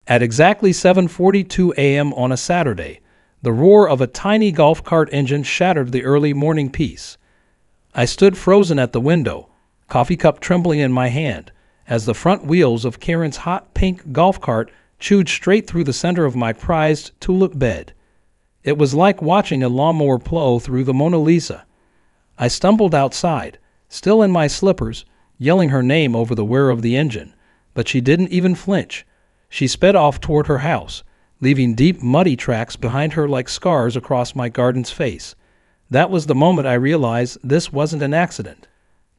At exactly 7:42 a.m. on a Saturday, the roar of a tiny golf cart engine shattered the early morning peace. I stood frozen at the window, coffee cup trembling in my hand, as the front wheels of Karen's hot pink golf cart chewed straight through the center of my prized tulip bed. It was like watching a lawnmower plow through the Mona Lisa. I stumbled outside, still in my slippers, yelling her name over the whir of the engine, but she didn't even flinch. She sped off toward her house, leaving deep, muddy tracks behind her like scars across my garden's face. That was the moment I realized this wasn't an accident.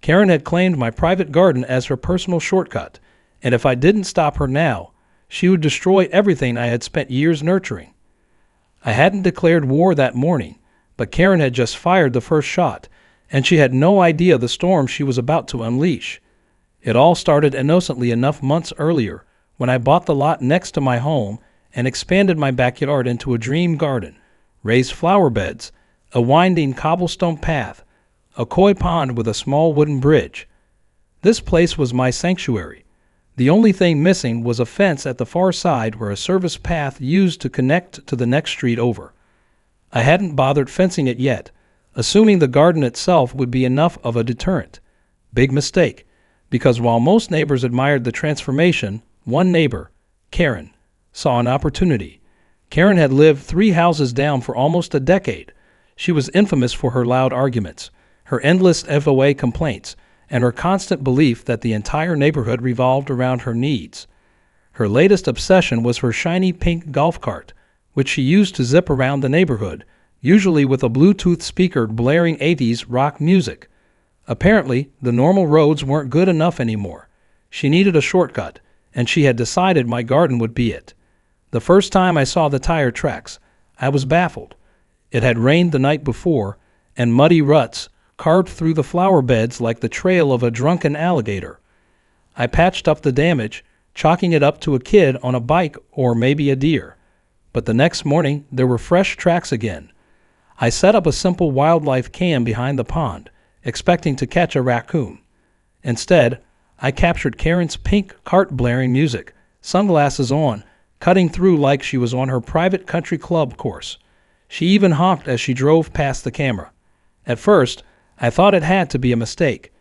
Karen had claimed my private garden as her personal shortcut, and if I didn't stop her now, she would destroy everything I had spent years nurturing. I hadn't declared war that morning, but Karen had just fired the first shot, and she had no idea the storm she was about to unleash. It all started innocently enough months earlier, when I bought the lot next to my home and expanded my backyard into a dream garden, raised flower beds, a winding cobblestone path, a koi pond with a small wooden bridge. This place was my sanctuary. The only thing missing was a fence at the far side where a service path used to connect to the next street over. I hadn't bothered fencing it yet, assuming the garden itself would be enough of a deterrent. Big mistake, because while most neighbors admired the transformation, one neighbor, Karen, saw an opportunity. Karen had lived 3 houses down for almost a decade. She was infamous for her loud arguments, her endless FOA complaints, and her constant belief that the entire neighborhood revolved around her needs. Her latest obsession was her shiny pink golf cart, which she used to zip around the neighborhood, usually with a Bluetooth speaker blaring 80s rock music. Apparently, the normal roads weren't good enough anymore. She needed a shortcut, and she had decided my garden would be it. The first time I saw the tire tracks, I was baffled. It had rained the night before, and muddy ruts carved through the flower beds like the trail of a drunken alligator. I patched up the damage, chalking it up to a kid on a bike or maybe a deer. But the next morning, there were fresh tracks again. I set up a simple wildlife cam behind the pond, expecting to catch a raccoon. Instead, I captured Karen's pink cart blaring music, sunglasses on, cutting through like she was on her private country club course. She even honked as she drove past the camera. At first, I thought it had to be a mistake.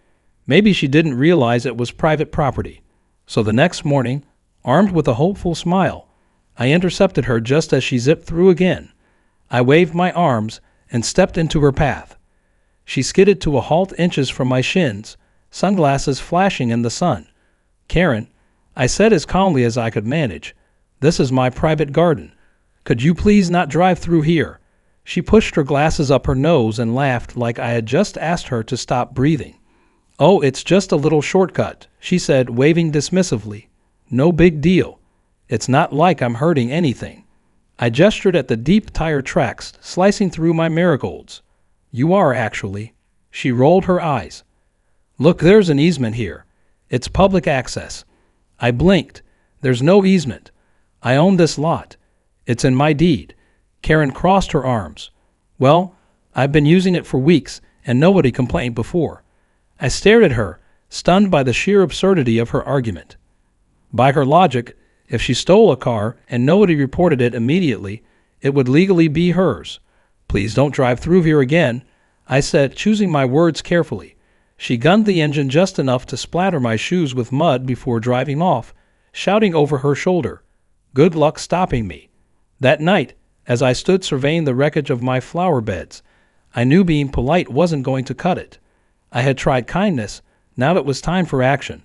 Maybe she didn't realize it was private property. So the next morning, armed with a hopeful smile, I intercepted her just as she zipped through again. I waved my arms and stepped into her path. She skidded to a halt inches from my shins, sunglasses flashing in the sun. "Karen," I said as calmly as I could manage, "this is my private garden. Could you please not drive through here?" She pushed her glasses up her nose and laughed like I had just asked her to stop breathing. "Oh, it's just a little shortcut," she said, waving dismissively. "No big deal. It's not like I'm hurting anything." I gestured at the deep tire tracks slicing through my marigolds. "You are, actually." She rolled her eyes. "Look, there's an easement here. It's public access." I blinked. "There's no easement. I own this lot. It's in my deed." Karen crossed her arms. "Well, I've been using it for weeks, and nobody complained before." I stared at her, stunned by the sheer absurdity of her argument. By her logic, if she stole a car and nobody reported it immediately, it would legally be hers. "Please don't drive through here again," I said, choosing my words carefully. She gunned the engine just enough to splatter my shoes with mud before driving off, shouting over her shoulder, "Good luck stopping me." That night, as I stood surveying the wreckage of my flower beds, I knew being polite wasn't going to cut it. I had tried kindness, now it was time for action.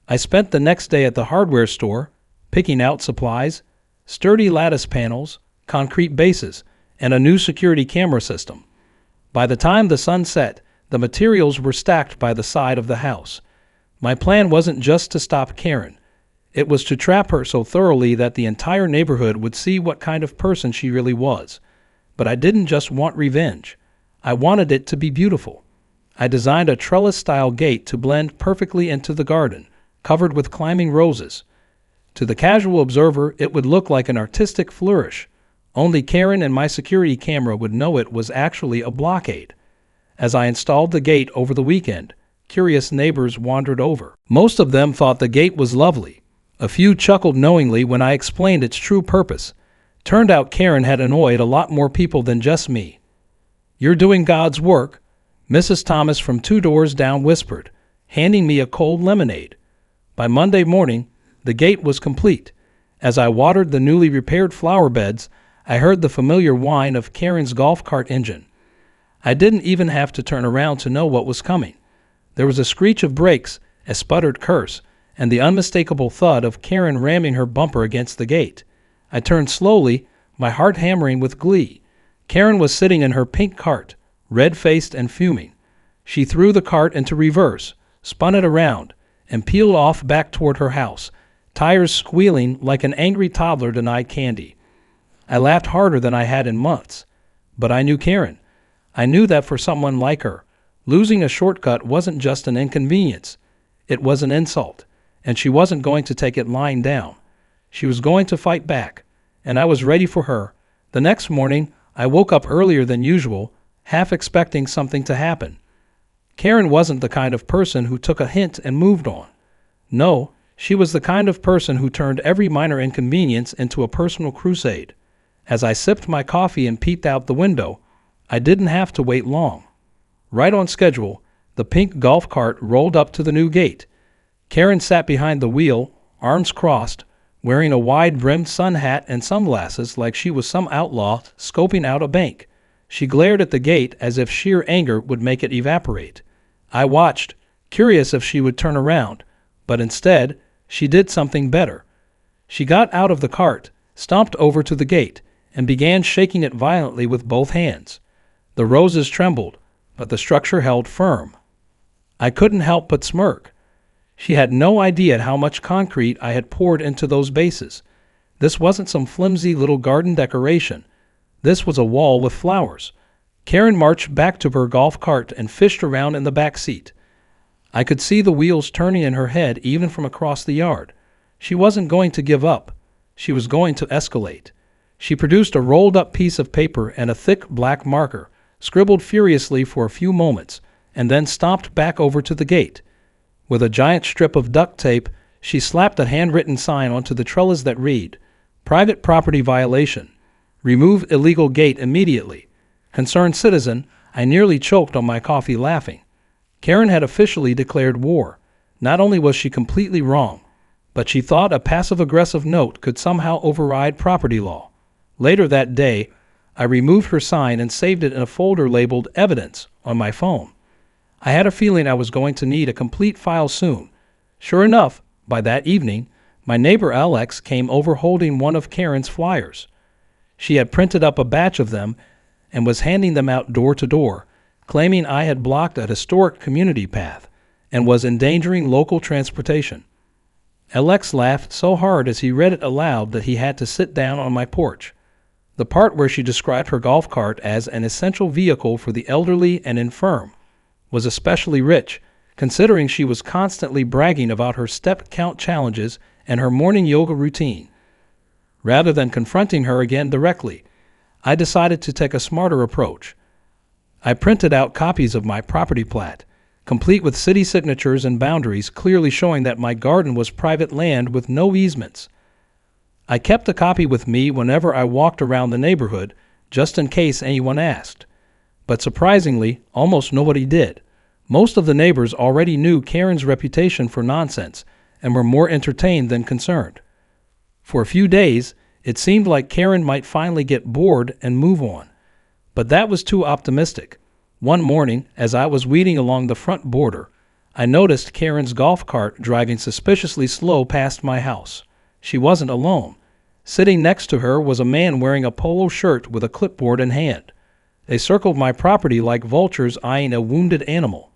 I spent the next day at the hardware store, picking out supplies, sturdy lattice panels, concrete bases, and a new security camera system. By the time the sun set, the materials were stacked by the side of the house. My plan wasn't just to stop Karen. It was to trap her so thoroughly that the entire neighborhood would see what kind of person she really was. But I didn't just want revenge. I wanted it to be beautiful. I designed a trellis-style gate to blend perfectly into the garden, covered with climbing roses. To the casual observer, it would look like an artistic flourish. Only Karen and my security camera would know it was actually a blockade. As I installed the gate over the weekend, curious neighbors wandered over. Most of them thought the gate was lovely. A few chuckled knowingly when I explained its true purpose. Turned out Karen had annoyed a lot more people than just me. "You're doing God's work," Mrs. Thomas from 2 doors down whispered, handing me a cold lemonade. By Monday morning, the gate was complete. As I watered the newly repaired flower beds, I heard the familiar whine of Karen's golf cart engine. I didn't even have to turn around to know what was coming. There was a screech of brakes, a sputtered curse, and the unmistakable thud of Karen ramming her bumper against the gate. I turned slowly, my heart hammering with glee. Karen was sitting in her pink cart, red-faced and fuming. She threw the cart into reverse, spun it around, and peeled off back toward her house, tires squealing like an angry toddler denied candy. I laughed harder than I had in months. But I knew Karen. I knew that for someone like her, losing a shortcut wasn't just an inconvenience. It was an insult, and she wasn't going to take it lying down. She was going to fight back, and I was ready for her. The next morning, I woke up earlier than usual, half expecting something to happen. Karen wasn't the kind of person who took a hint and moved on. No, she was the kind of person who turned every minor inconvenience into a personal crusade. As I sipped my coffee and peeked out the window, I didn't have to wait long. Right on schedule, the pink golf cart rolled up to the new gate. Karen sat behind the wheel, arms crossed, wearing a wide-brimmed sun hat and sunglasses like she was some outlaw scoping out a bank. She glared at the gate as if sheer anger would make it evaporate. I watched, curious if she would turn around, but instead, she did something better. She got out of the cart, stomped over to the gate, and began shaking it violently with both hands. The roses trembled, but the structure held firm. I couldn't help but smirk. She had no idea how much concrete I had poured into those bases. This wasn't some flimsy little garden decoration. This was a wall with flowers. Karen marched back to her golf cart and fished around in the back seat. I could see the wheels turning in her head even from across the yard. She wasn't going to give up. She was going to escalate. She produced a rolled-up piece of paper and a thick black marker, scribbled furiously for a few moments, and then stomped back over to the gate. With a giant strip of duct tape, she slapped a handwritten sign onto the trellis that read, "Private property violation. Remove illegal gate immediately. Concerned citizen." I nearly choked on my coffee laughing. Karen had officially declared war. Not only was she completely wrong, but she thought a passive-aggressive note could somehow override property law. Later that day, I removed her sign and saved it in a folder labeled Evidence on my phone. I had a feeling I was going to need a complete file soon. Sure enough, by that evening, my neighbor Alex came over holding one of Karen's flyers. She had printed up a batch of them and was handing them out door to door, claiming I had blocked a historic community path and was endangering local transportation. Alex laughed so hard as he read it aloud that he had to sit down on my porch. The part where she described her golf cart as an essential vehicle for the elderly and infirm was especially rich, considering she was constantly bragging about her step count challenges and her morning yoga routine. Rather than confronting her again directly, I decided to take a smarter approach. I printed out copies of my property plat, complete with city signatures and boundaries clearly showing that my garden was private land with no easements. I kept a copy with me whenever I walked around the neighborhood, just in case anyone asked. But surprisingly, almost nobody did. Most of the neighbors already knew Karen's reputation for nonsense and were more entertained than concerned. For a few days, it seemed like Karen might finally get bored and move on. But that was too optimistic. One morning, as I was weeding along the front border, I noticed Karen's golf cart driving suspiciously slow past my house. She wasn't alone. Sitting next to her was a man wearing a polo shirt with a clipboard in hand. They circled my property like vultures eyeing a wounded animal.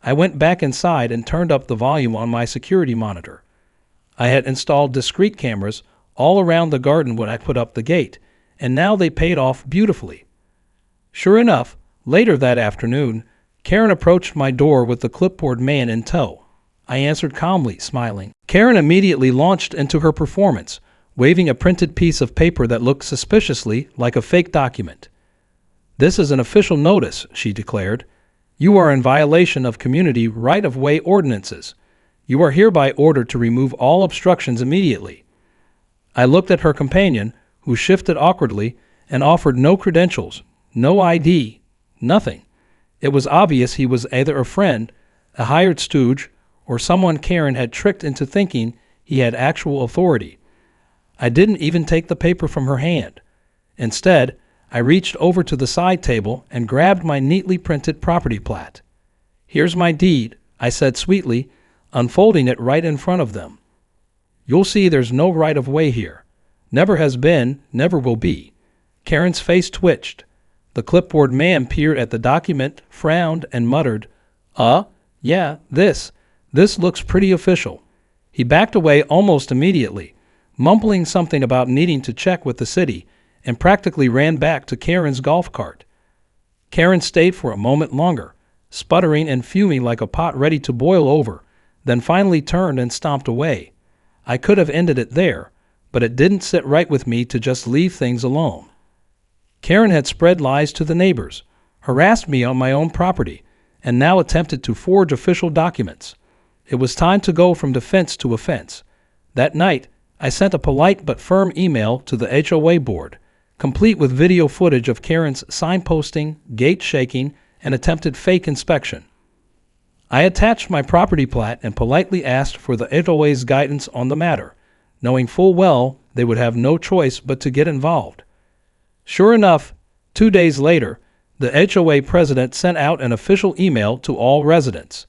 I went back inside and turned up the volume on my security monitor. I had installed discrete cameras all around the garden when I put up the gate, and now they paid off beautifully. Sure enough, later that afternoon, Karen approached my door with the clipboard man in tow. I answered calmly, smiling. Karen immediately launched into her performance, waving a printed piece of paper that looked suspiciously like a fake document. "This is an official notice," she declared. "You are in violation of community right-of-way ordinances. You are hereby ordered to remove all obstructions immediately." I looked at her companion, who shifted awkwardly and offered no credentials, no ID, nothing. It was obvious he was either a friend, a hired stooge, or someone Karen had tricked into thinking he had actual authority. I didn't even take the paper from her hand. Instead, I reached over to the side table and grabbed my neatly printed property plat. "Here's my deed," I said sweetly, unfolding it right in front of them. "You'll see there's no right of way here. Never has been, never will be." Karen's face twitched. The clipboard man peered at the document, frowned, and muttered, Yeah, this looks pretty official." He backed away almost immediately, mumbling something about needing to check with the city, and practically ran back to Karen's golf cart. Karen stayed for a moment longer, sputtering and fuming like a pot ready to boil over, then finally turned and stomped away. I could have ended it there, but it didn't sit right with me to just leave things alone. Karen had spread lies to the neighbors, harassed me on my own property, and now attempted to forge official documents. It was time to go from defense to offense. That night, I sent a polite but firm email to the HOA board, complete with video footage of Karen's signposting, gate shaking, and attempted fake inspection. I attached my property plat and politely asked for the HOA's guidance on the matter, knowing full well they would have no choice but to get involved. Sure enough, 2 days later, the HOA president sent out an official email to all residents.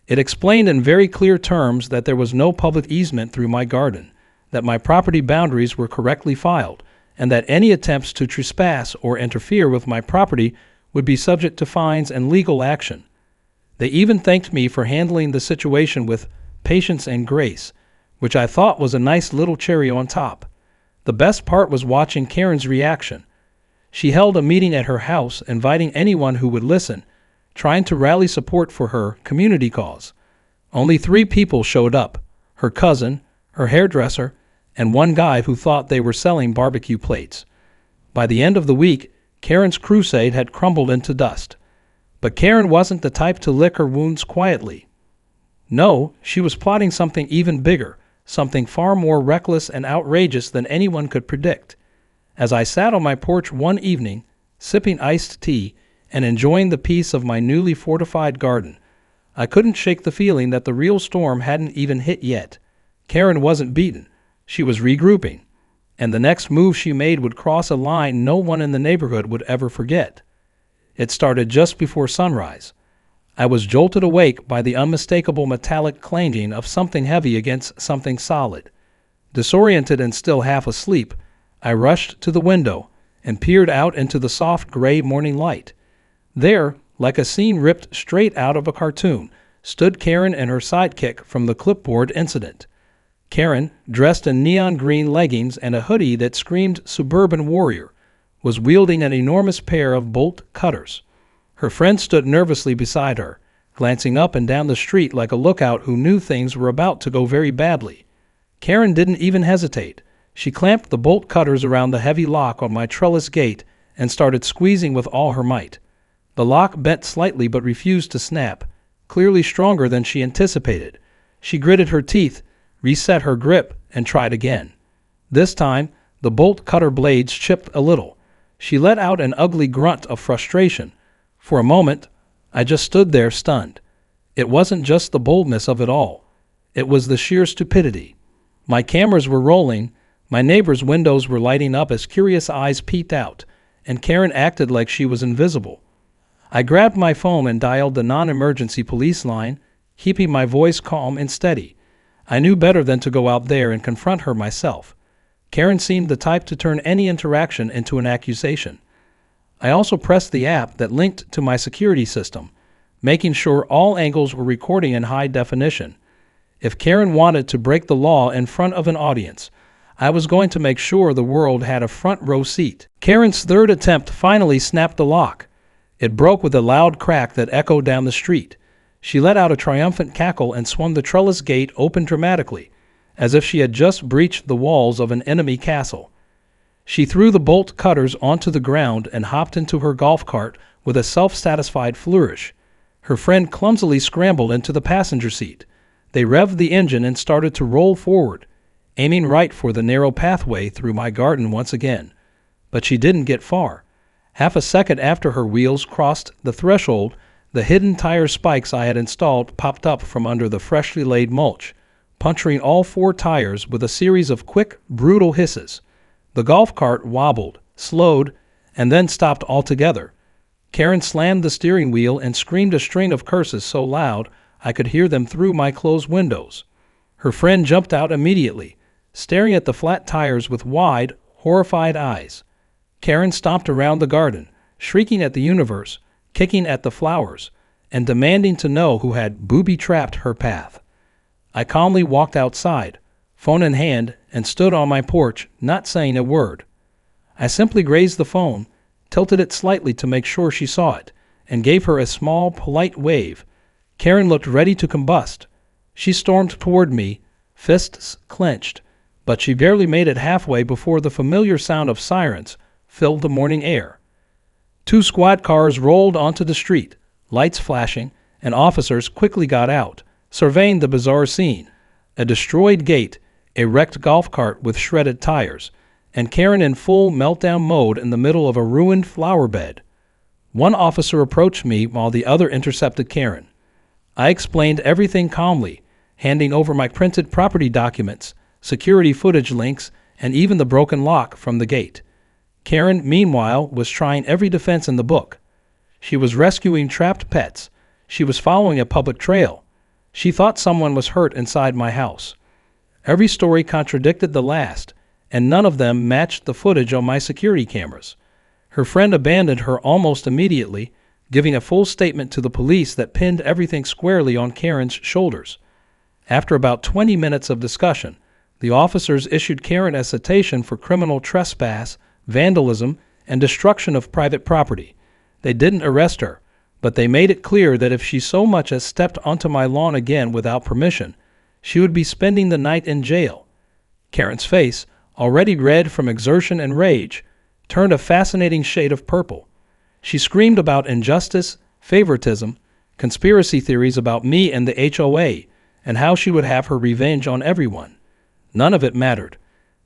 It explained in very clear terms that there was no public easement through my garden, that my property boundaries were correctly filed, and that any attempts to trespass or interfere with my property would be subject to fines and legal action. They even thanked me for handling the situation with patience and grace, which I thought was a nice little cherry on top. The best part was watching Karen's reaction. She held a meeting at her house, inviting anyone who would listen, trying to rally support for her community cause. Only 3 people showed up: her cousin, her hairdresser, and one guy who thought they were selling barbecue plates. By the end of the week, Karen's crusade had crumbled into dust. But Karen wasn't the type to lick her wounds quietly. No, she was plotting something even bigger, something far more reckless and outrageous than anyone could predict. As I sat on my porch one evening, sipping iced tea and enjoying the peace of my newly fortified garden, I couldn't shake the feeling that the real storm hadn't even hit yet. Karen wasn't beaten. She was regrouping, and the next move she made would cross a line no one in the neighborhood would ever forget. It started just before sunrise. I was jolted awake by the unmistakable metallic clanging of something heavy against something solid. Disoriented and still half asleep, I rushed to the window and peered out into the soft gray morning light. There, like a scene ripped straight out of a cartoon, stood Karen and her sidekick from the clipboard incident. Karen, dressed in neon green leggings and a hoodie that screamed suburban warrior, was wielding an enormous pair of bolt cutters. Her friend stood nervously beside her, glancing up and down the street like a lookout who knew things were about to go very badly. Karen didn't even hesitate. She clamped the bolt cutters around the heavy lock on my trellis gate and started squeezing with all her might. The lock bent slightly but refused to snap, clearly stronger than she anticipated. She gritted her teeth, reset her grip, and tried again. This time, the bolt cutter blades chipped a little. She let out an ugly grunt of frustration. For a moment, I just stood there stunned. It wasn't just the boldness of it all. It was the sheer stupidity. My cameras were rolling, my neighbors' windows were lighting up as curious eyes peeked out, and Karen acted like she was invisible. I grabbed my phone and dialed the non-emergency police line, keeping my voice calm and steady. I knew better than to go out there and confront her myself. Karen seemed the type to turn any interaction into an accusation. I also pressed the app that linked to my security system, making sure all angles were recording in high definition. If Karen wanted to break the law in front of an audience, I was going to make sure the world had a front row seat. Karen's third attempt finally snapped the lock. It broke with a loud crack that echoed down the street. She let out a triumphant cackle and swung the trellis gate open dramatically, as if she had just breached the walls of an enemy castle. She threw the bolt cutters onto the ground and hopped into her golf cart with a self-satisfied flourish. Her friend clumsily scrambled into the passenger seat. They revved the engine and started to roll forward, aiming right for the narrow pathway through my garden once again. But she didn't get far. Half a second after her wheels crossed the threshold, the hidden tire spikes I had installed popped up from under the freshly laid mulch, puncturing all 4 tires with a series of quick, brutal hisses. The golf cart wobbled, slowed, and then stopped altogether. Karen slammed the steering wheel and screamed a string of curses so loud I could hear them through my closed windows. Her friend jumped out immediately, staring at the flat tires with wide, horrified eyes. Karen stomped around the garden, shrieking at the universe, kicking at the flowers, and demanding to know who had booby-trapped her path. I calmly walked outside, phone in hand, and stood on my porch, not saying a word. I simply raised the phone, tilted it slightly to make sure she saw it, and gave her a small, polite wave. Karen looked ready to combust. She stormed toward me, fists clenched, but she barely made it halfway before the familiar sound of sirens filled the morning air. 2 squad cars rolled onto the street, lights flashing, and officers quickly got out, surveying the bizarre scene: a destroyed gate, a wrecked golf cart with shredded tires, and Karen in full meltdown mode in the middle of a ruined flower bed. One officer approached me while the other intercepted Karen. I explained everything calmly, handing over my printed property documents, security footage links, and even the broken lock from the gate. Karen, meanwhile, was trying every defense in the book. She was rescuing trapped pets. She was following a public trail. She thought someone was hurt inside my house. Every story contradicted the last, and none of them matched the footage on my security cameras. Her friend abandoned her almost immediately, giving a full statement to the police that pinned everything squarely on Karen's shoulders. After about 20 minutes of discussion, the officers issued Karen a citation for criminal trespass, vandalism, and destruction of private property. They didn't arrest her, but they made it clear that if she so much as stepped onto my lawn again without permission, she would be spending the night in jail. Karen's face, already red from exertion and rage, turned a fascinating shade of purple. She screamed about injustice, favoritism, conspiracy theories about me and the HOA, and how she would have her revenge on everyone. None of it mattered.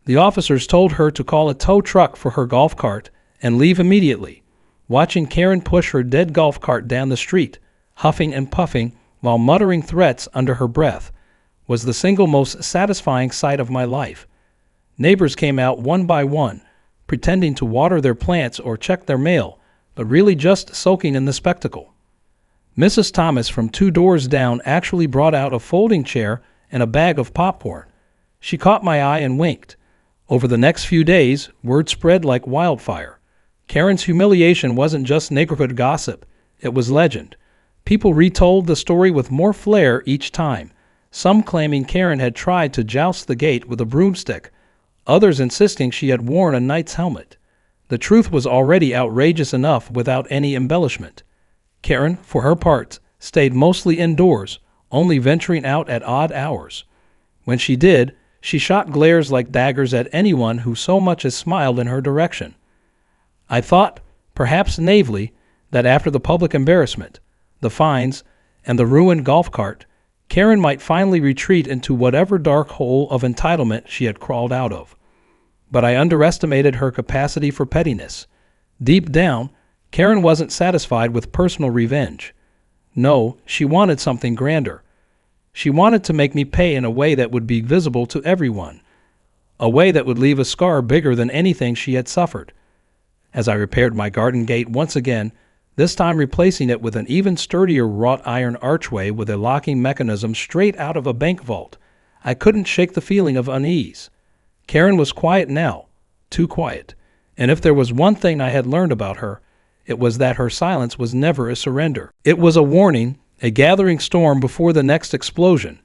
The officers told her to call a tow truck for her golf cart and leave immediately. Watching Karen push her dead golf cart down the street, huffing and puffing while muttering threats under her breath, was the single most satisfying sight of my life. Neighbors came out one by one, pretending to water their plants or check their mail, but really just soaking in the spectacle. Mrs. Thomas from 2 doors down actually brought out a folding chair and a bag of popcorn. She caught my eye and winked. Over the next few days, word spread like wildfire. Karen's humiliation wasn't just neighborhood gossip, it was legend. People retold the story with more flair each time, some claiming Karen had tried to joust the gate with a broomstick, others insisting she had worn a knight's helmet. The truth was already outrageous enough without any embellishment. Karen, for her part, stayed mostly indoors, only venturing out at odd hours. When she did, she shot glares like daggers at anyone who so much as smiled in her direction. I thought, perhaps naively, that after the public embarrassment, the fines, and the ruined golf cart, Karen might finally retreat into whatever dark hole of entitlement she had crawled out of. But I underestimated her capacity for pettiness. Deep down, Karen wasn't satisfied with personal revenge. No, she wanted something grander. She wanted to make me pay in a way that would be visible to everyone, a way that would leave a scar bigger than anything she had suffered. As I repaired my garden gate once again, this time replacing it with an even sturdier wrought iron archway with a locking mechanism straight out of a bank vault, I couldn't shake the feeling of unease. Karen was quiet now, too quiet, and if there was one thing I had learned about her, it was that her silence was never a surrender. It was a warning, a gathering storm before the next explosion,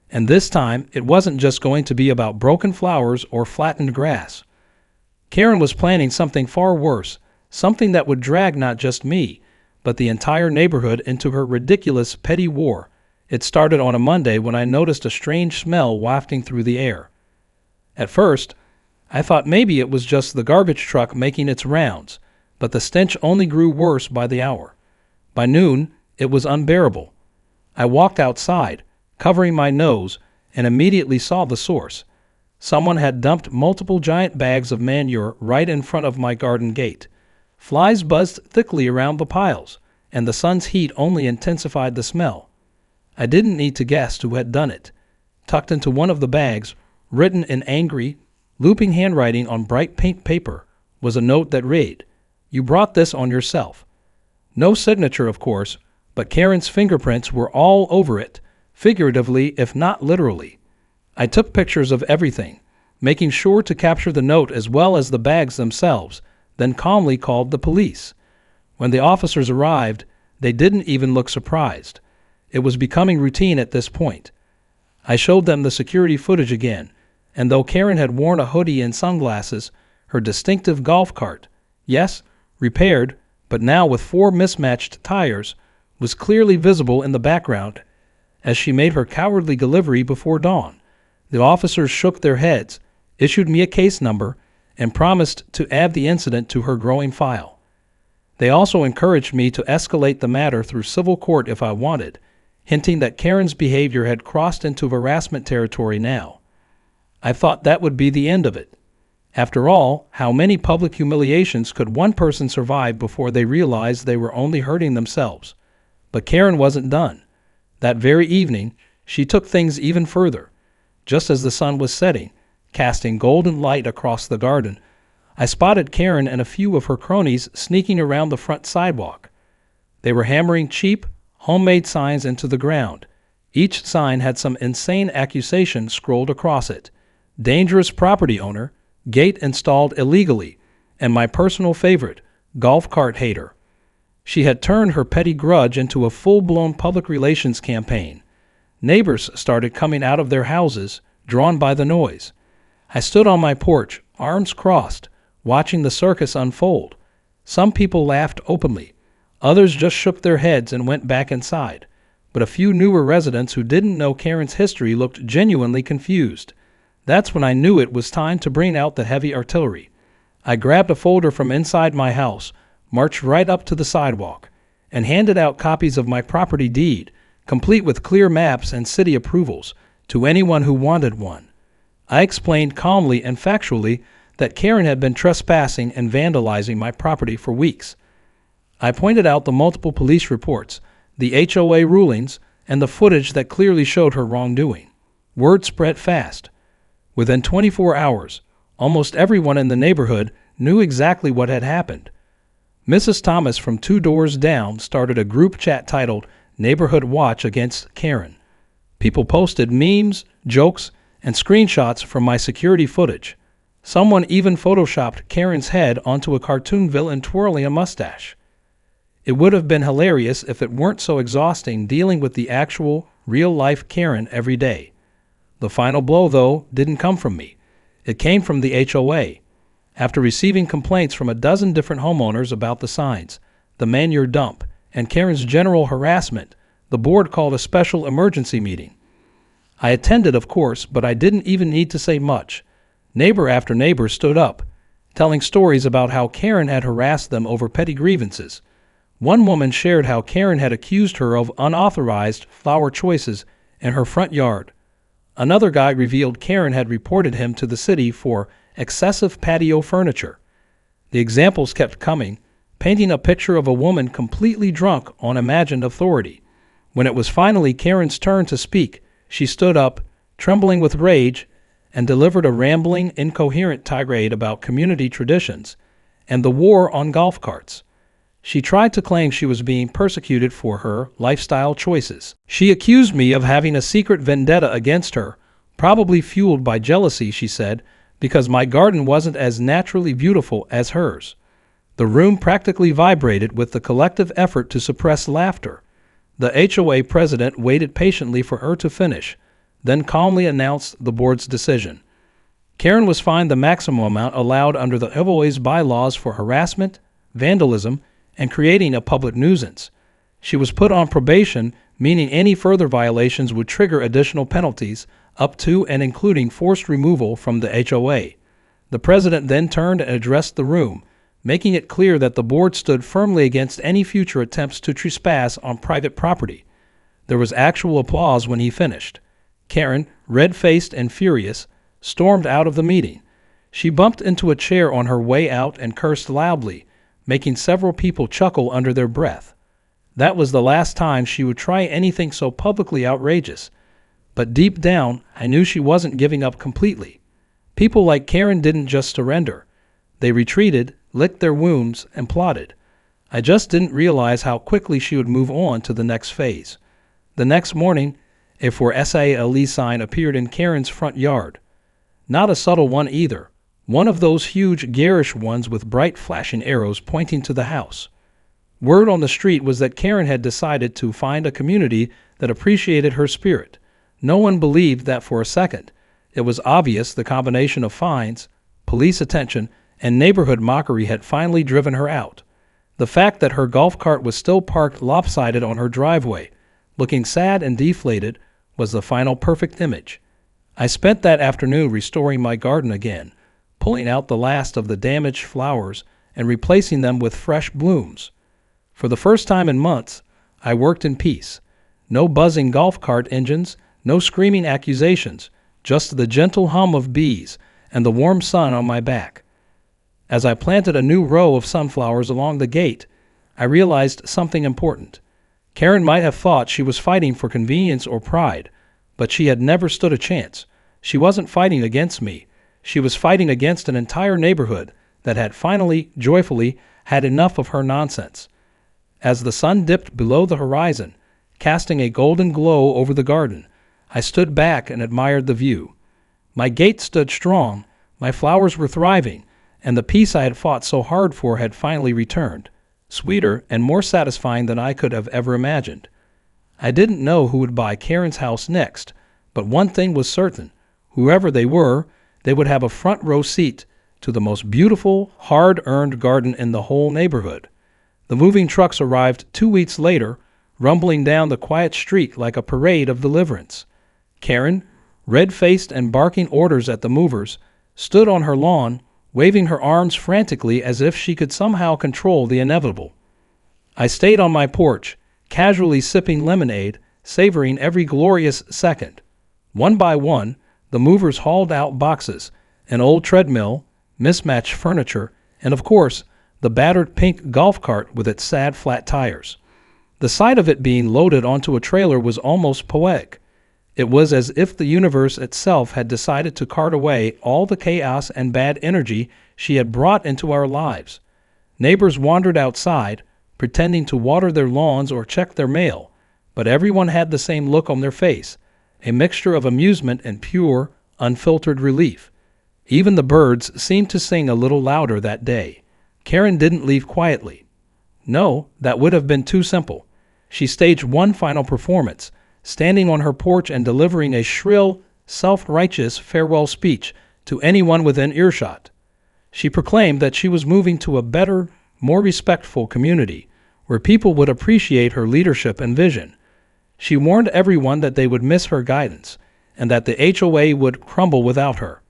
and this time it wasn't just going to be about broken flowers or flattened grass. Karen was planning something far worse, something that would drag not just me, but the entire neighborhood into her ridiculous petty war. It started on a Monday when I noticed a strange smell wafting through the air. At first, I thought maybe it was just the garbage truck making its rounds, but the stench only grew worse by the hour. By noon, it was unbearable. I walked outside, covering my nose, and immediately saw the source. Someone had dumped multiple giant bags of manure right in front of my garden gate. Flies buzzed thickly around the piles, and the sun's heat only intensified the smell. I didn't need to guess who had done it. Tucked into one of the bags, written in angry, looping handwriting on bright pink paper, was a note that read, "You brought this on yourself." No signature, of course, but Karen's fingerprints were all over it, figuratively if not literally. I took pictures of everything, making sure to capture the note as well as the bags themselves, then calmly called the police. When the officers arrived, they didn't even look surprised. It was becoming routine at this point. I showed them the security footage again, and though Karen had worn a hoodie and sunglasses, her distinctive golf cart, yes, repaired, but now with 4 mismatched tires, was clearly visible in the background as she made her cowardly delivery before dawn. The officers shook their heads, issued me a case number, and promised to add the incident to her growing file. They also encouraged me to escalate the matter through civil court if I wanted, hinting that Karen's behavior had crossed into harassment territory now. I thought that would be the end of it. After all, how many public humiliations could one person survive before they realized they were only hurting themselves? But Karen wasn't done. That very evening, she took things even further. Just as the sun was setting, casting golden light across the garden, I spotted Karen and a few of her cronies sneaking around the front sidewalk. They were hammering cheap, homemade signs into the ground. Each sign had some insane accusation scrolled across it. Dangerous property owner, gate installed illegally, and my personal favorite, golf cart hater. She had turned her petty grudge into a full-blown public relations campaign. Neighbors started coming out of their houses, drawn by the noise. I stood on my porch, arms crossed, watching the circus unfold. Some people laughed openly. Others just shook their heads and went back inside. But a few newer residents who didn't know Karen's history looked genuinely confused. That's when I knew it was time to bring out the heavy artillery. I grabbed a folder from inside my house, marched right up to the sidewalk, and handed out copies of my property deed, complete with clear maps and city approvals, to anyone who wanted one. I explained calmly and factually that Karen had been trespassing and vandalizing my property for weeks. I pointed out the multiple police reports, the HOA rulings, and the footage that clearly showed her wrongdoing. Word spread fast. Within 24 hours, almost everyone in the neighborhood knew exactly what had happened. Mrs. Thomas from 2 doors down started a group chat titled Neighborhood Watch Against Karen. People posted memes, jokes, and screenshots from my security footage. Someone even photoshopped Karen's head onto a cartoon villain twirling a mustache. It would have been hilarious if it weren't so exhausting dealing with the actual, real-life Karen every day. The final blow, though, didn't come from me. It came from the HOA. After receiving complaints from a dozen different homeowners about the signs, the manure dump, and Karen's general harassment, the board called a special emergency meeting. I attended, of course, but I didn't even need to say much. Neighbor after neighbor stood up, telling stories about how Karen had harassed them over petty grievances. One woman shared how Karen had accused her of unauthorized flower choices in her front yard. Another guy revealed Karen had reported him to the city for excessive patio furniture. The examples kept coming, painting a picture of a woman completely drunk on imagined authority. When it was finally Karen's turn to speak, she stood up, trembling with rage, and delivered a rambling, incoherent tirade about community traditions and the war on golf carts. She tried to claim she was being persecuted for her lifestyle choices. She accused me of having a secret vendetta against her, probably fueled by jealousy, she said, because my garden wasn't as naturally beautiful as hers. The room practically vibrated with the collective effort to suppress laughter. The HOA president waited patiently for her to finish, then calmly announced the board's decision. Karen was fined the maximum amount allowed under the HOA's bylaws for harassment, vandalism, and creating a public nuisance. She was put on probation, meaning any further violations would trigger additional penalties, up to and including forced removal from the HOA. The president then turned and addressed the room, making it clear that the board stood firmly against any future attempts to trespass on private property. There was actual applause when he finished. Karen, red-faced and furious, stormed out of the meeting. She bumped into a chair on her way out and cursed loudly, making several people chuckle under their breath. That was the last time she would try anything so publicly outrageous. But deep down, I knew she wasn't giving up completely. People like Karen didn't just surrender. They retreated, licked their wounds, and plotted. I just didn't realize how quickly she would move on to the next phase. The next morning, a For Sale sign appeared in Karen's front yard. Not a subtle one either. One of those huge, garish ones with bright flashing arrows pointing to the house. Word on the street was that Karen had decided to find a community that appreciated her spirit. No one believed that for a second. It was obvious the combination of fines, police attention, and neighborhood mockery had finally driven her out. The fact that her golf cart was still parked lopsided on her driveway, looking sad and deflated, was the final perfect image. I spent that afternoon restoring my garden again, pulling out the last of the damaged flowers and replacing them with fresh blooms. For the first time in months, I worked in peace. No buzzing golf cart engines, no screaming accusations, just the gentle hum of bees and the warm sun on my back. As I planted a new row of sunflowers along the gate, I realized something important. Karen might have thought she was fighting for convenience or pride, but she had never stood a chance. She wasn't fighting against me. She was fighting against an entire neighborhood that had finally, joyfully, had enough of her nonsense. As the sun dipped below the horizon, casting a golden glow over the garden, I stood back and admired the view. My gate stood strong, my flowers were thriving, and the peace I had fought so hard for had finally returned, sweeter and more satisfying than I could have ever imagined. I didn't know who would buy Karen's house next, but one thing was certain. Whoever they were, they would have a front row seat to the most beautiful, hard-earned garden in the whole neighborhood. The moving trucks arrived 2 weeks later, rumbling down the quiet street like a parade of deliverance. Karen, red-faced and barking orders at the movers, stood on her lawn, waving her arms frantically as if she could somehow control the inevitable. I stayed on my porch, casually sipping lemonade, savoring every glorious second. One by one, the movers hauled out boxes, an old treadmill, mismatched furniture, and of course, the battered pink golf cart with its sad flat tires. The sight of it being loaded onto a trailer was almost poetic. It was as if the universe itself had decided to cart away all the chaos and bad energy she had brought into our lives. Neighbors wandered outside, pretending to water their lawns or check their mail, but everyone had the same look on their face, a mixture of amusement and pure, unfiltered relief. Even the birds seemed to sing a little louder that day. Karen didn't leave quietly. No, that would have been too simple. She staged one final performance, standing on her porch and delivering a shrill, self-righteous farewell speech to anyone within earshot. She proclaimed that she was moving to a better, more respectful community, where people would appreciate her leadership and vision. She warned everyone that they would miss her guidance, and that the HOA would crumble without her.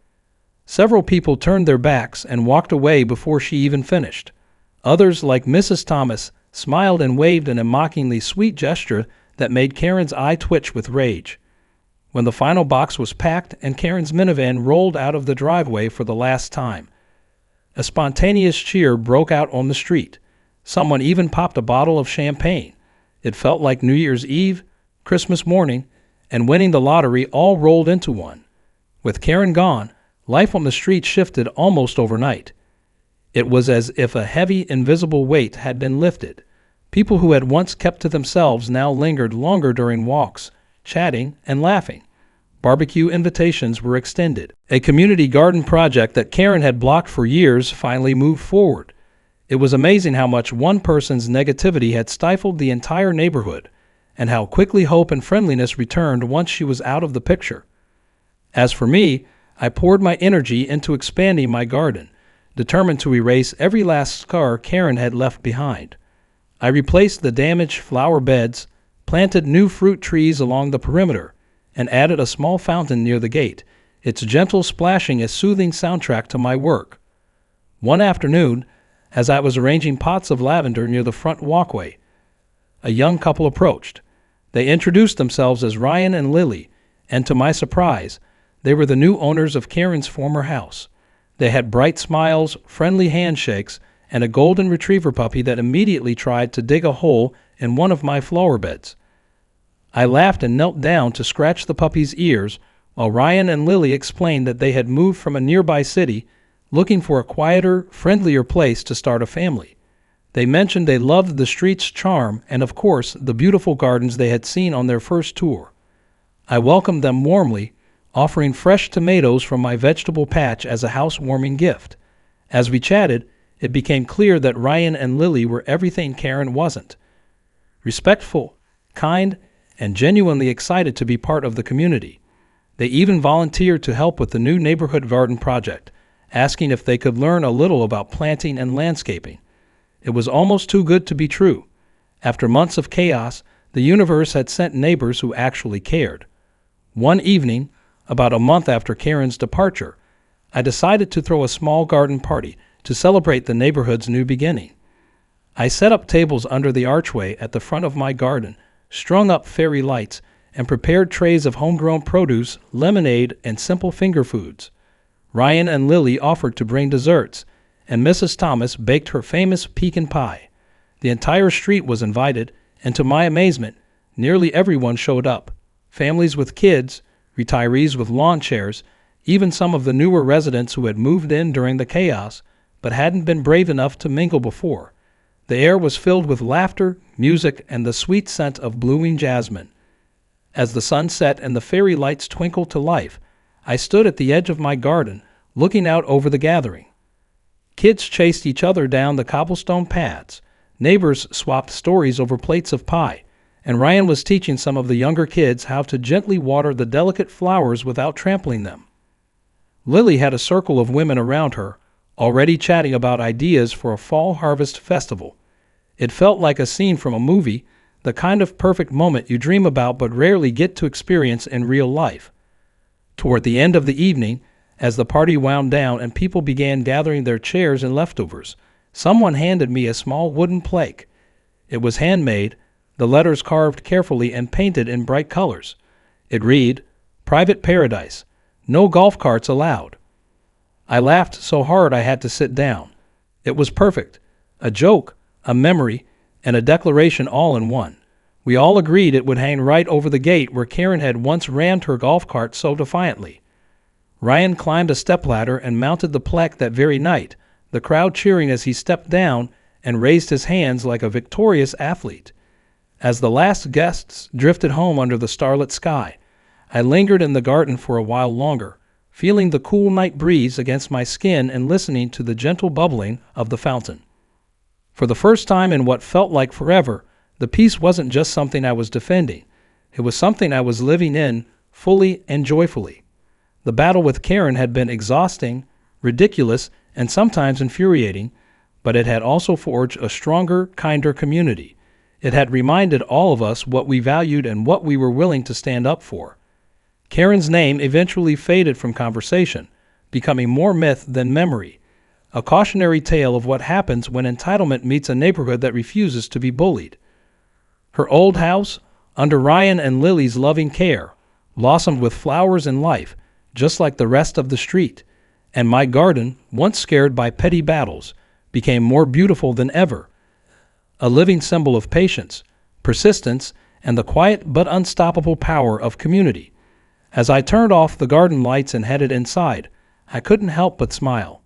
Several people turned their backs and walked away before she even finished. Others, like Mrs. Thomas, smiled and waved in a mockingly sweet gesture that made Karen's eye twitch with rage. When the final box was packed and Karen's minivan rolled out of the driveway for the last time, a spontaneous cheer broke out on the street. Someone even popped a bottle of champagne. It felt like New Year's Eve, Christmas morning, and winning the lottery all rolled into one. With Karen gone, life on the street shifted almost overnight. It was as if a heavy, invisible weight had been lifted. People who had once kept to themselves now lingered longer during walks, chatting and laughing. Barbecue invitations were extended. A community garden project that Karen had blocked for years finally moved forward. It was amazing how much one person's negativity had stifled the entire neighborhood, and how quickly hope and friendliness returned once she was out of the picture. As for me, I poured my energy into expanding my garden, determined to erase every last scar Karen had left behind. I replaced the damaged flower beds, planted new fruit trees along the perimeter, and added a small fountain near the gate, its gentle splashing a soothing soundtrack to my work. One afternoon, as I was arranging pots of lavender near the front walkway, a young couple approached. They introduced themselves as Ryan and Lily, and to my surprise, they were the new owners of Karen's former house. They had bright smiles, friendly handshakes, and a golden retriever puppy that immediately tried to dig a hole in one of my flower beds. I laughed and knelt down to scratch the puppy's ears, while Ryan and Lily explained that they had moved from a nearby city, looking for a quieter, friendlier place to start a family. They mentioned they loved the street's charm and, of course, the beautiful gardens they had seen on their first tour. I welcomed them warmly, offering fresh tomatoes from my vegetable patch as a housewarming gift. As we chatted, it became clear that Ryan and Lily were everything Karen wasn't. Respectful, kind, and genuinely excited to be part of the community. They even volunteered to help with the new neighborhood garden project, asking if they could learn a little about planting and landscaping. It was almost too good to be true. After months of chaos, the universe had sent neighbors who actually cared. One evening, about a month after Karen's departure, I decided to throw a small garden party to celebrate the neighborhood's new beginning. I set up tables under the archway at the front of my garden, strung up fairy lights, and prepared trays of homegrown produce, lemonade, and simple finger foods. Ryan and Lily offered to bring desserts, and Mrs. Thomas baked her famous pecan pie. The entire street was invited, and to my amazement, nearly everyone showed up. Families with kids, retirees with lawn chairs, even some of the newer residents who had moved in during the chaos but hadn't been brave enough to mingle before. The air was filled with laughter, music, and the sweet scent of blooming jasmine. As the sun set and the fairy lights twinkled to life, I stood at the edge of my garden, looking out over the gathering. Kids chased each other down the cobblestone paths. Neighbors swapped stories over plates of pie, and Ryan was teaching some of the younger kids how to gently water the delicate flowers without trampling them. Lily had a circle of women around her, already chatting about ideas for a fall harvest festival. It felt like a scene from a movie, the kind of perfect moment you dream about but rarely get to experience in real life. Toward the end of the evening, as the party wound down and people began gathering their chairs and leftovers, someone handed me a small wooden plaque. It was handmade, the letters carved carefully and painted in bright colors. It read, "Private Paradise. No golf carts allowed." I laughed so hard I had to sit down. It was perfect. A joke, a memory, and a declaration all in one. We all agreed it would hang right over the gate where Karen had once rammed her golf cart so defiantly. Ryan climbed a stepladder and mounted the plaque that very night, the crowd cheering as he stepped down and raised his hands like a victorious athlete. As the last guests drifted home under the starlit sky, I lingered in the garden for a while longer, feeling the cool night breeze against my skin and listening to the gentle bubbling of the fountain. For the first time in what felt like forever, the peace wasn't just something I was defending. It was something I was living in, fully and joyfully. The battle with Karen had been exhausting, ridiculous, and sometimes infuriating, but it had also forged a stronger, kinder community. It had reminded all of us what we valued and what we were willing to stand up for. Karen's name eventually faded from conversation, becoming more myth than memory, a cautionary tale of what happens when entitlement meets a neighborhood that refuses to be bullied. Her old house, under Ryan and Lily's loving care, blossomed with flowers and life, just like the rest of the street, and my garden, once scared by petty battles, became more beautiful than ever, a living symbol of patience, persistence, and the quiet but unstoppable power of community. As I turned off the garden lights and headed inside, I couldn't help but smile.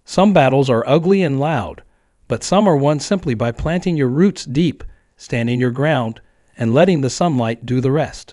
Some battles are ugly and loud, but some are won simply by planting your roots deep, standing your ground, and letting the sunlight do the rest.